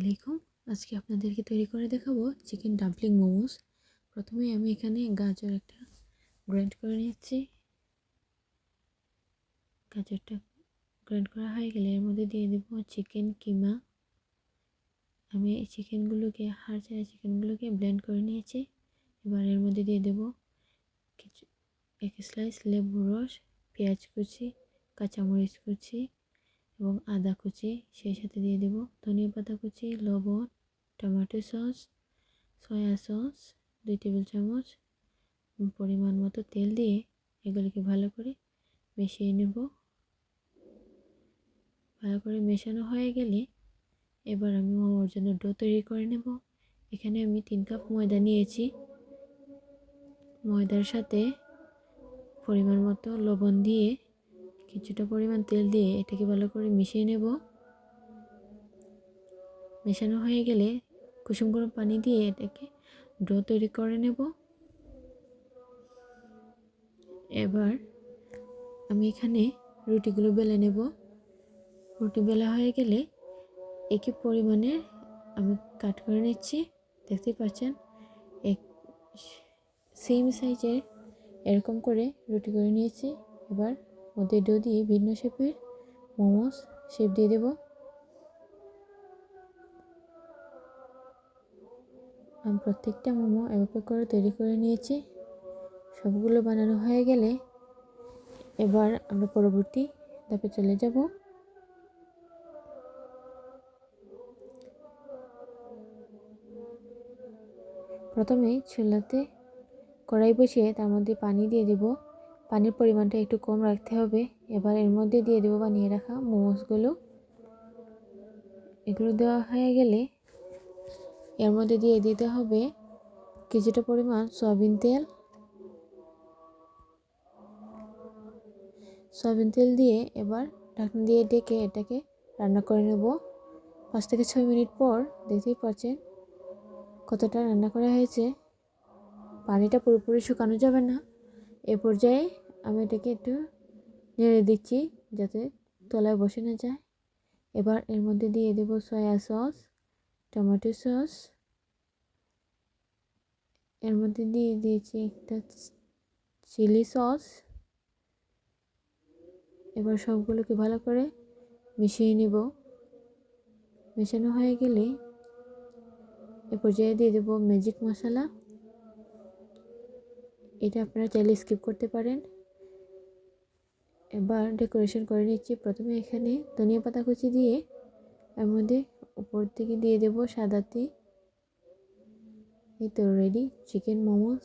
আলাইকুম। আজকে আপনাদেরকে তৈরি করে দেখাবো চিকেন ডাম্পলিং মোমোস। প্রথমে আমি এখানে গাজর একটা গ্রাইন্ড করে নিচ্ছি। গাজরটা গ্রাইন্ড করা হয়ে গেলে এর মধ্যে দিয়ে দেব চিকেন কিমা। আমি এই চিকেনগুলোকে হাড় ছাড়া চিকেনগুলোকে ব্লেন্ড করে নিয়েছি। এবার এর মধ্যে দিয়ে দেব কিছু এক স্লাইস লেবুর রস, পেঁয়াজ কুচি, কাঁচামরিচ কুচি এবং আদা কুচি। সেই সাথে দিয়ে দেব ধনিয়া পাতা কুচি, লবণ, tomato sauce, soya sauce 2 table চামচ, পরিমাণ মতো তেল দিয়ে এগুলিকে ভালো করে মিশিয়ে নেব। ভালো করে মেশানো হয়ে গেলে এবার আমি মোমোর জন্য ডো তৈরি করে নেব। এখানে আমি 3 কাপ ময়দা নিয়েছি। ময়দার সাথে পরিমাণ মতো লবণ দিয়ে কিছুটা পরিমাণ তেল দিয়ে এটাকে ভালো করে মিশিয়ে নেব। মেশানো হয়ে গেলে কুসুম গরম পানি দিয়ে এটাকে ডো তৈরি করে নেব। এবার আমি এখানে রুটিগুলো বেলে নেব। রুটি বেলা হয়ে গেলে একই পরিমাণে আমি কাট করে নিচ্ছি। দেখতেই পাচ্ছেন এক সেম সাইজের এরকম করে রুটি করে নিয়েছি। এবার মধ্যে ডো দিয়ে ভিন্ন শেপের মোমোস শেপ দিয়ে দেব। আমি প্রত্যেকটা মোমো এভাবে করে তৈরি করে নিয়েছি। সবগুলো বানানো হয়ে গেলে এবার আমরা পরবর্তী ধাপে চলে যাব। প্রথমে চুলাতে কড়াই বসিয়ে তার মধ্যে পানি দিয়ে দেব। পানির পরিমাণটা একটু কম রাখতে হবে। এবার এর মধ্যে দিয়ে দেব বানিয়ে রাখা মোমোসগুলো। এগুলো দেওয়া হয়ে গেলে এর মধ্যে দিয়ে দিতে হবে কিছুটা পরিমাণ সয়াবিন তেল। সয়াবিন তেল দিয়ে এবার ঢাকনা দিয়ে ঢেকে এটাকে রান্না করে নেব। 5 থেকে 6 মিনিট পর দেখতেই পাচ্ছেন কতটা রান্না করা হয়েছে। পানিটা পুরোপুরি শুকানো যাবে না। এ পর্যায়ে আমি এটাকে একটু নেড়ে দিচ্ছি যাতে তলায় বসে না যায়। এবার এর মধ্যে দিয়ে দেব সয়া সস, টমেটো সস, এর মধ্যে দিয়ে দিয়েছি একটা চিলি সস। এবার সবগুলোকে ভালো করে মিশিয়ে নেব। মেশানো হয়ে গেলে এ পর্যায়ে দিয়ে দেব ম্যাজিক মশলা। এটা আপনারা চাইলে স্কিপ করতে পারেন। এবার ডেকোরেশন করে নিচ্ছি। প্রথমে এখানে ধনিয়া পাতা কুচি দিয়ে এর মধ্যে উপর থেকে দিয়ে দেব সাদা তিল। এই তো রেডি চিকেন মোমোস।